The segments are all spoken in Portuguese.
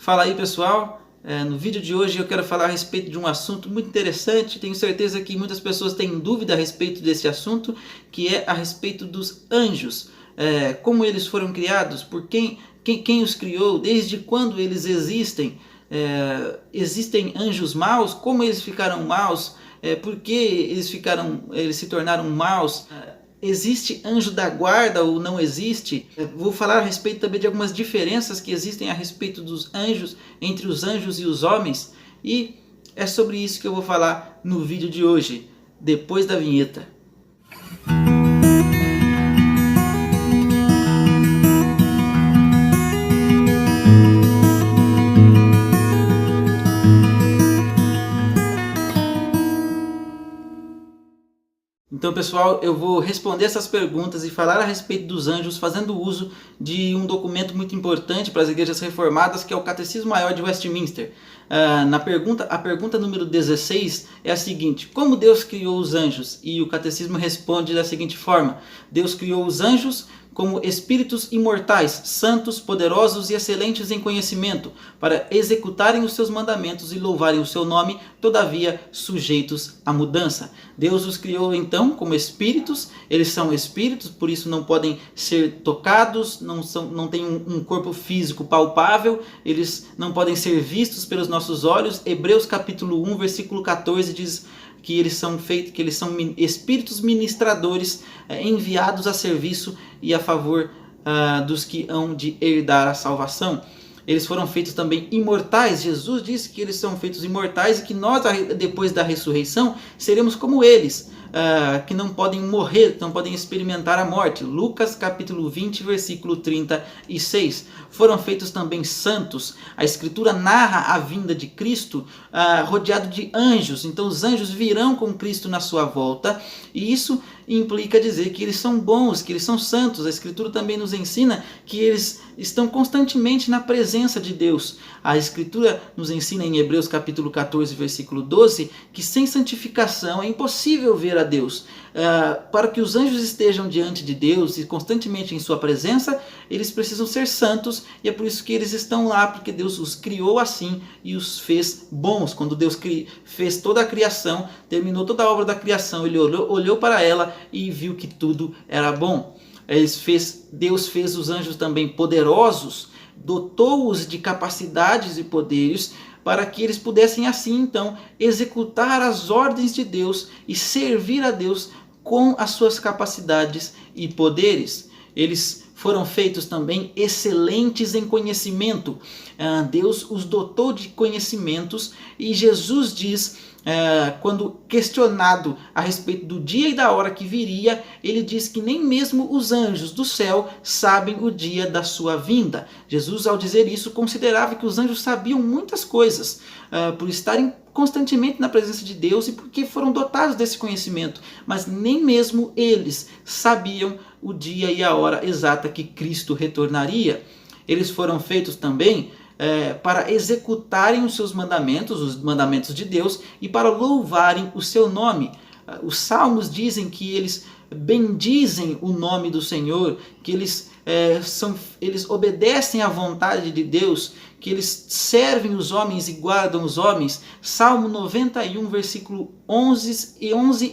Fala aí, pessoal. No vídeo de hoje eu quero falar a respeito de um assunto muito interessante. Tenho certeza que muitas pessoas têm dúvida a respeito desse assunto, que é a respeito dos anjos. Como eles foram criados, por quem os criou, desde quando eles existem. Existem anjos maus? Como eles ficaram maus? Por que eles se tornaram maus? Existe anjo da guarda ou não existe? Vou falar a respeito também de algumas diferenças que existem a respeito dos anjos, entre os anjos e os homens. E é sobre isso que eu vou falar no vídeo de hoje, depois da vinheta. Então, pessoal, eu vou responder essas perguntas e falar a respeito dos anjos fazendo uso de um documento muito importante para as igrejas reformadas, que é o Catecismo Maior de Westminster. A pergunta número 16 é a seguinte: como Deus criou os anjos? E o Catecismo responde da seguinte forma: Deus criou os anjos como espíritos imortais, santos, poderosos e excelentes em conhecimento, para executarem os seus mandamentos e louvarem o seu nome, todavia sujeitos à mudança. Deus os criou então como espíritos. Eles são espíritos, por isso não podem ser tocados, não têm um corpo físico palpável, eles não podem ser vistos pelos nossos olhos. Hebreus capítulo 1, versículo 14 diz que eles são espíritos ministradores enviados a serviço e a favor dos que hão de herdar a salvação. Eles foram feitos também imortais. Jesus disse que eles são feitos imortais e que nós, depois da ressurreição, seremos como eles, que não podem morrer, não podem experimentar a morte. Lucas capítulo 20, versículo 36. Foram feitos também santos. A Escritura narra a vinda de Cristo rodeado de anjos. Então os anjos virão com Cristo na sua volta, e isso implica dizer que eles são bons, que eles são santos. A Escritura também nos ensina que eles estão constantemente na presença de Deus. A Escritura nos ensina em Hebreus capítulo 14, versículo 12, que sem santificação é impossível ver a Deus. Para que os anjos estejam diante de Deus e constantemente em sua presença, eles precisam ser santos, e é por isso que eles estão lá, porque Deus os criou assim e os fez bons. Quando Deus fez toda a criação, terminou toda a obra da criação, ele olhou para ela e viu que tudo era bom. Deus fez os anjos também poderosos, dotou-os de capacidades e poderes, para que eles pudessem assim então executar as ordens de Deus e servir a Deus com as suas capacidades e poderes. Eles foram feitos também excelentes em conhecimento. Deus os dotou de conhecimentos, e Jesus diz, quando questionado a respeito do dia e da hora que viria, ele diz que nem mesmo os anjos do céu sabem o dia da sua vinda. Jesus, ao dizer isso, considerava que os anjos sabiam muitas coisas, por estarem constantemente na presença de Deus e porque foram dotados desse conhecimento, mas nem mesmo eles sabiam o dia e a hora exata que Cristo retornaria. Eles foram feitos também para executarem os seus mandamentos, os mandamentos de Deus, e para louvarem o seu nome. Os salmos dizem que eles bendizem o nome do Senhor, que eles obedecem à vontade de Deus, que eles servem os homens e guardam os homens. Salmo 91, versículo 11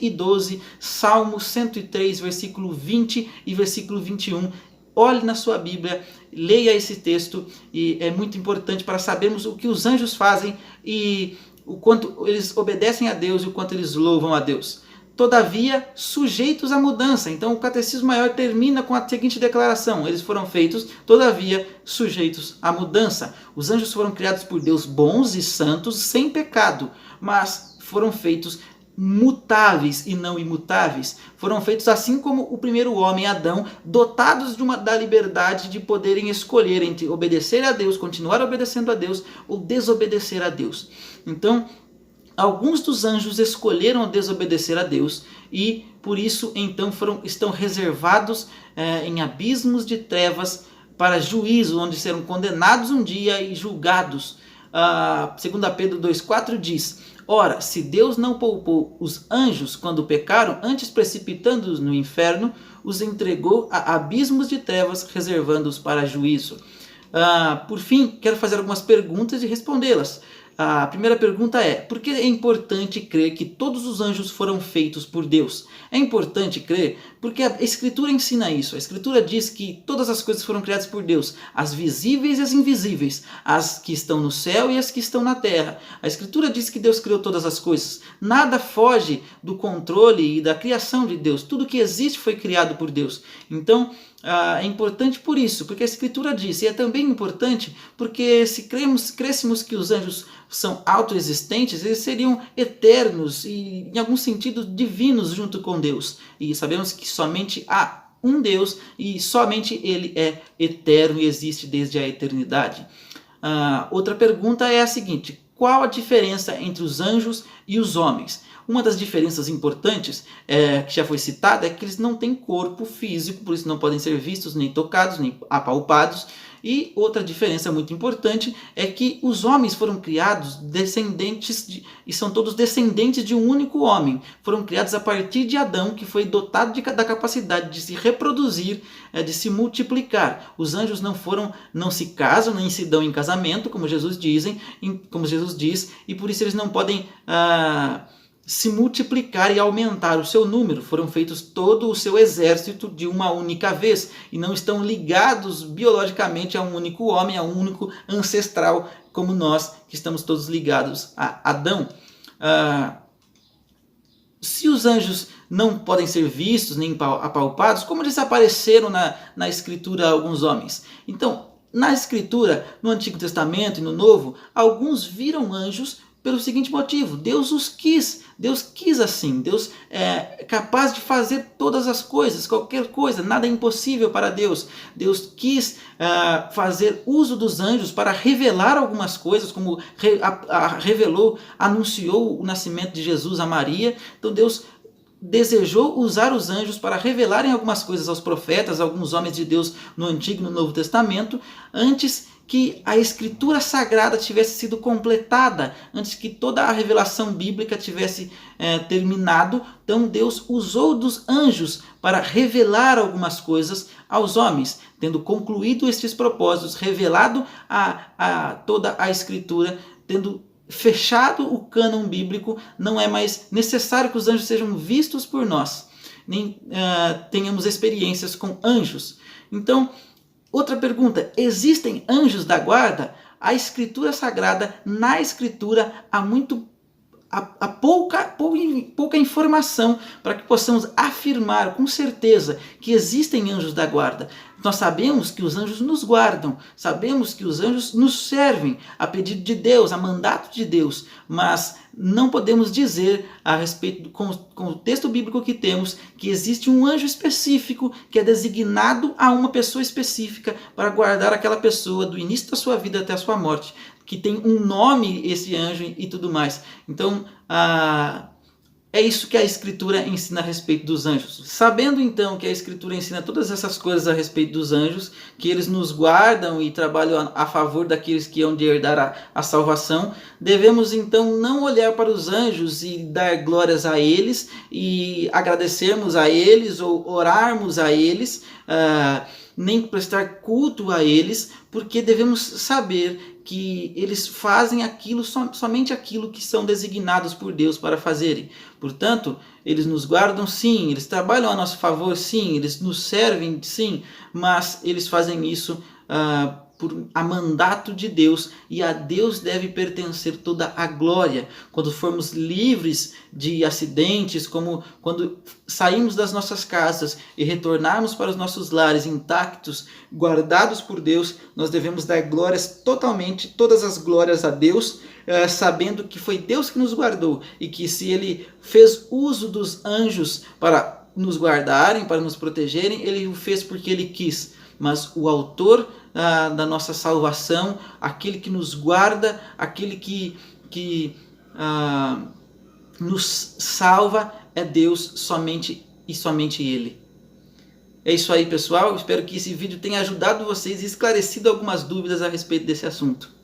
e 12, Salmo 103, versículo 20 e versículo 21. Olhe na sua Bíblia, leia esse texto, e é muito importante para sabermos o que os anjos fazem e o quanto eles obedecem a Deus e o quanto eles louvam a Deus. Todavia, sujeitos à mudança. Então o Catecismo Maior termina com a seguinte declaração: eles foram feitos, todavia, sujeitos à mudança. Os anjos foram criados por Deus bons e santos, sem pecado, mas foram feitos mutáveis e não imutáveis. Foram feitos assim como o primeiro homem, Adão, dotados da liberdade de poderem escolher entre obedecer a Deus, continuar obedecendo a Deus, ou desobedecer a Deus. Então, alguns dos anjos escolheram desobedecer a Deus, e por isso então estão reservados em abismos de trevas para juízo, onde serão condenados um dia e julgados. 2 Pedro 2,4 diz: ora, se Deus não poupou os anjos quando pecaram, antes precipitando-os no inferno, os entregou a abismos de trevas, reservando-os para juízo. Por fim, quero fazer algumas perguntas e respondê-las. A primeira pergunta é: por que é importante crer que todos os anjos foram feitos por Deus? É importante crer porque a Escritura ensina isso. A Escritura diz que todas as coisas foram criadas por Deus, as visíveis e as invisíveis, as que estão no céu e as que estão na terra. A Escritura diz que Deus criou todas as coisas. Nada foge do controle e da criação de Deus. Tudo que existe foi criado por Deus. Então, é importante por isso, porque a Escritura diz, e é também importante porque se crêssemos que os anjos são autoexistentes, eles seriam eternos e, em algum sentido, divinos junto com Deus. E sabemos que somente há um Deus e somente Ele é eterno e existe desde a eternidade. Outra pergunta é a seguinte: qual a diferença entre os anjos e os homens? Uma das diferenças importantes, que já foi citada, é que eles não têm corpo físico, por isso não podem ser vistos, nem tocados, nem apalpados. E outra diferença muito importante é que os homens foram criados e são todos descendentes de um único homem. Foram criados a partir de Adão, que foi dotado da capacidade de se reproduzir, de se multiplicar. Os anjos não se casam, nem se dão em casamento, como Jesus diz, e por isso eles não podem se multiplicar e aumentar o seu número. Foram feitos todo o seu exército de uma única vez e não estão ligados biologicamente a um único homem, a um único ancestral, como nós, que estamos todos ligados a Adão. Se os anjos não podem ser vistos nem apalpados, como eles apareceram na Escritura a alguns homens? Então, na Escritura, no Antigo Testamento e no Novo, alguns viram anjos pelo seguinte motivo: Deus os quis. Deus quis assim. Deus é capaz de fazer todas as coisas, qualquer coisa, nada é impossível para Deus. Deus quis fazer uso dos anjos para revelar algumas coisas, como revelou, anunciou o nascimento de Jesus a Maria. Então Deus desejou usar os anjos para revelarem algumas coisas aos profetas, alguns homens de Deus no Antigo e no Novo Testamento, antes que a Escritura Sagrada tivesse sido completada, antes que toda a revelação bíblica tivesse terminado. Então Deus usou dos anjos para revelar algumas coisas aos homens. Tendo concluído estes propósitos, revelado a toda a Escritura, tendo fechado o cânon bíblico, não é mais necessário que os anjos sejam vistos por nós, nem tenhamos experiências com anjos. Então, outra pergunta: existem anjos da guarda? A Escritura Sagrada, na Escritura, há pouca informação para que possamos afirmar com certeza que existem anjos da guarda. Nós sabemos que os anjos nos guardam, sabemos que os anjos nos servem a pedido de Deus, a mandato de Deus, mas não podemos dizer a respeito, com o texto bíblico que temos, que existe um anjo específico que é designado a uma pessoa específica para guardar aquela pessoa do início da sua vida até a sua morte, que tem um nome esse anjo e tudo mais. Então, é isso que a Escritura ensina a respeito dos anjos. Sabendo então que a Escritura ensina todas essas coisas a respeito dos anjos, que eles nos guardam e trabalham a favor daqueles que hão de herdar a salvação, devemos então não olhar para os anjos e dar glórias a eles e agradecermos a eles ou orarmos a eles, nem prestar culto a eles, porque devemos saber que eles fazem somente aquilo que são designados por Deus para fazerem. Portanto, eles nos guardam sim, eles trabalham a nosso favor sim, eles nos servem sim, mas eles fazem isso a mandato de Deus, e a Deus deve pertencer toda a glória. Quando formos livres de acidentes, como quando saímos das nossas casas e retornarmos para os nossos lares intactos, guardados por Deus, nós devemos dar glórias todas as glórias a Deus, sabendo que foi Deus que nos guardou, e que se Ele fez uso dos anjos para nos guardarem, para nos protegerem, Ele o fez porque Ele quis. Mas o autor da nossa salvação, aquele que nos guarda, aquele que nos salva, é Deus somente e somente Ele. É isso aí, pessoal. Espero que esse vídeo tenha ajudado vocês e esclarecido algumas dúvidas a respeito desse assunto.